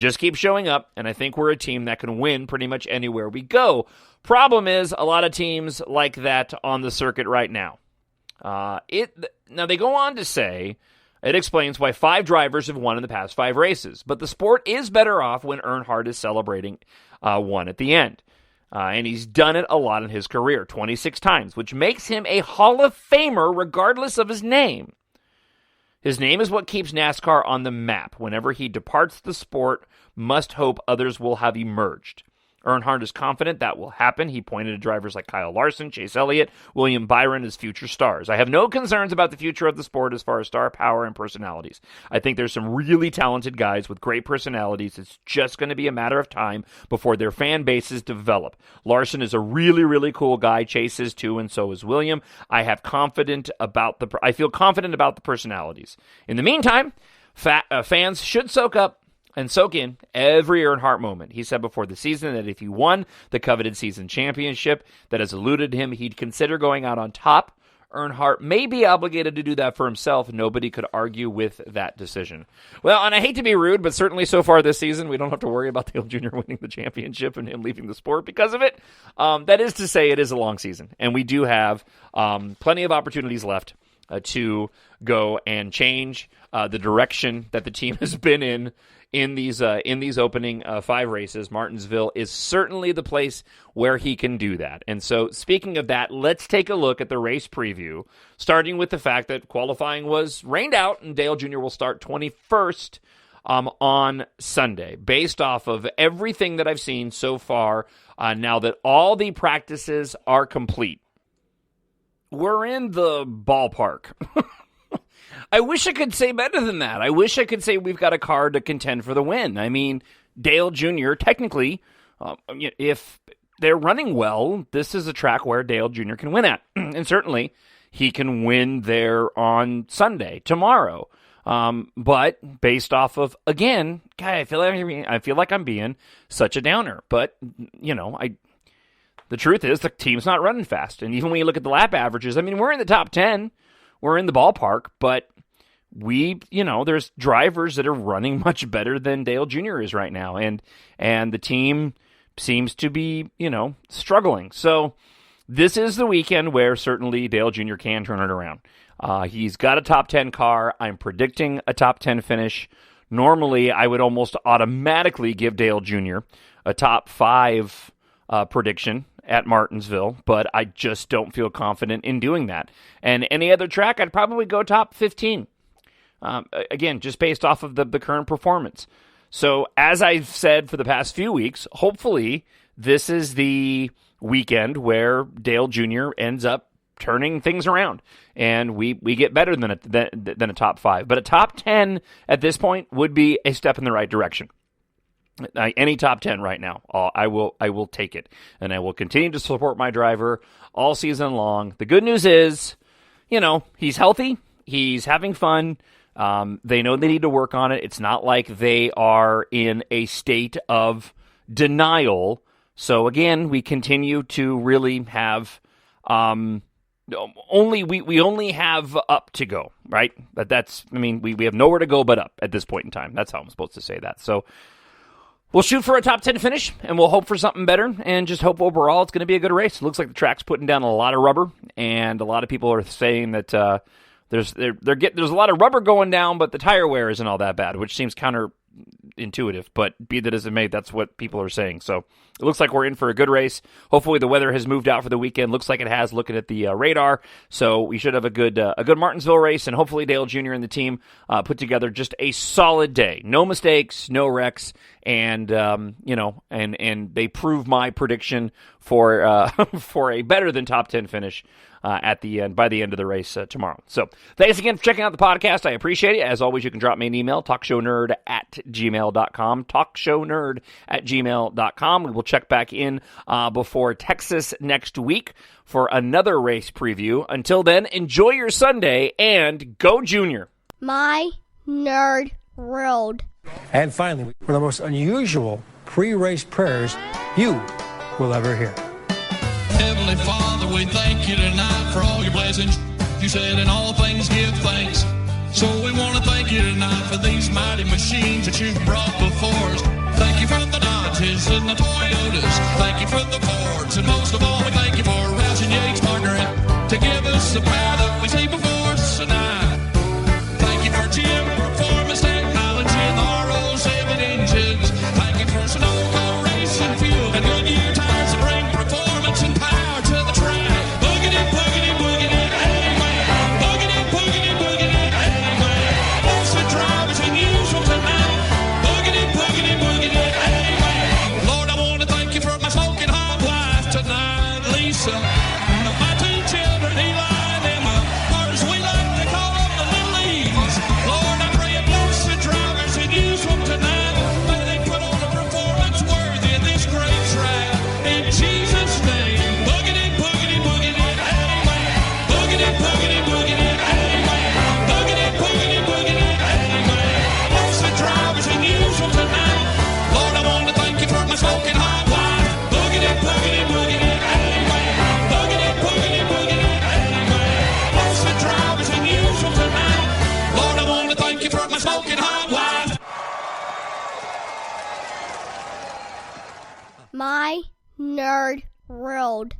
Just keep showing up, and I think we're a team that can win pretty much anywhere we go. Problem is, a lot of teams like that on the circuit right now. Now, they go on to say, it explains why 5 drivers have won in the past 5 races, but the sport is better off when Earnhardt is celebrating one at the end. And he's done it a lot in his career, 26 times, which makes him a Hall of Famer regardless of his name. His name is what keeps NASCAR on the map. Whenever he departs the sport, must hope others will have emerged. Earnhardt is confident that will happen. He pointed to drivers like Kyle Larson, Chase Elliott, William Byron as future stars. I have no concerns about the future of the sport as far as star power and personalities. I think there's some really talented guys with great personalities. It's just going to be a matter of time before their fan bases develop. Larson is a really, really cool guy. Chase is too, and so is William. I feel confident about the personalities. In the meantime, fans should soak in every Earnhardt moment. He said before the season that if he won the coveted season championship that has eluded him, he'd consider going out on top. Earnhardt may be obligated to do that for himself. Nobody could argue with that decision. Well, and I hate to be rude, but certainly so far this season, we don't have to worry about Dale Jr. winning the championship and him leaving the sport because of it. That is to say, it is a long season, and we do have plenty of opportunities left to go and change the direction that the team has been in these opening 5 races. Martinsville is certainly the place where he can do that. And so, speaking of that, let's take a look at the race preview, starting with the fact that qualifying was rained out, and Dale Jr. will start 21st on Sunday. Based off of everything that I've seen so far, now that all the practices are complete, we're in the ballpark. I wish I could say better than that. I wish I could say we've got a car to contend for the win. I mean, Dale Jr., technically, if they're running well, this is a track where Dale Jr. can win at. And certainly, he can win there on Sunday, tomorrow. But based off of, again, God, I feel like I'm being such a downer. But, the truth is the team's not running fast. And even when you look at the lap averages, I mean, we're in the top 10. We're in the ballpark, but there's drivers that are running much better than Dale Jr. is right now. And the team seems to be, struggling. So this is the weekend where certainly Dale Jr. can turn it around. He's got a top 10 car. I'm predicting a top 10 finish. Normally, I would almost automatically give Dale Jr. a top 5 prediction at Martinsville, but I just don't feel confident in doing that. And any other track, I'd probably go top 15. Again, just based off of the current performance. So as I've said for the past few weeks, hopefully this is the weekend where Dale Jr. ends up turning things around and we get better than a top 5. But a top 10 at this point would be a step in the right direction. Any top 10 right now, I will take it, and I will continue to support my driver all season long. The good news is, he's healthy, he's having fun. They know they need to work on it. It's not like they are in a state of denial. So again, we continue to really have we only have up to go, right? But we have nowhere to go but up at this point in time. That's how I'm supposed to say that. So we'll shoot for a top 10 finish, and we'll hope for something better, and just hope overall it's going to be a good race. It looks like the track's putting down a lot of rubber, and a lot of people are saying that there's a lot of rubber going down, but the tire wear isn't all that bad, which seems counterintuitive, but be that as it may, that's what people are saying. So it looks like we're in for a good race. Hopefully the weather has moved out for the weekend. Looks like it has, looking at the radar. So we should have a good Martinsville race, and hopefully Dale Jr. and the team put together just a solid day. No mistakes, no wrecks, and and they prove my prediction for a better than top 10 finish at the end, by the end of the race tomorrow. So thanks again for checking out the podcast. I appreciate it. As always, you can drop me an email, talkshownerd@gmail.com, talkshownerd@gmail.com. We will check back in before Texas next week for another race preview. Until then, enjoy your Sunday and go Junior. My Nerd World. And finally, one of the most unusual pre-race prayers you will ever hear. Heavenly Father, we thank you tonight for all your blessings. You said in all things give thanks, So we want to thank you tonight for these mighty machines that you've brought before us. Thank you for the Dodges and the Toyotas. Thank you for the Fords. And most of all, we thank you for Roush and Yates partnering to give us the power that we see before us tonight. Thank you for Jim Performance Technology and the RO7 engines. Thank you for Sunoco Racing Fuel and Goodyear tires to bring performance and power to the track. Boogity, boogity, boogity, amen. Boogity, boogity, boogity, amen. Most the drivers unusual tonight. Boogity, boogity, boogity, amen. Lord, I want to thank you for my smoking hot wife tonight, Lisa. And my two children, Eli and Emma, or as we like to call them, the little E's. Lord, I pray you bless the drivers and use them tonight. May they put on a performance worthy of this great track. In Jesus' name, boogity, boogity, boogity, amen. Boogity, boogity, boogity, amen. Boogity, boogity, boogity, amen. Bless the drivers and use them tonight. Lord, I want to thank you for my smoking hot wife. Boogity, boogity, boogity, amen. Boogity, boogity, boogity, amen. Bless the drivers and use them tonight. Lord, I want to thank you for my smoking hot wife. My Nerd World.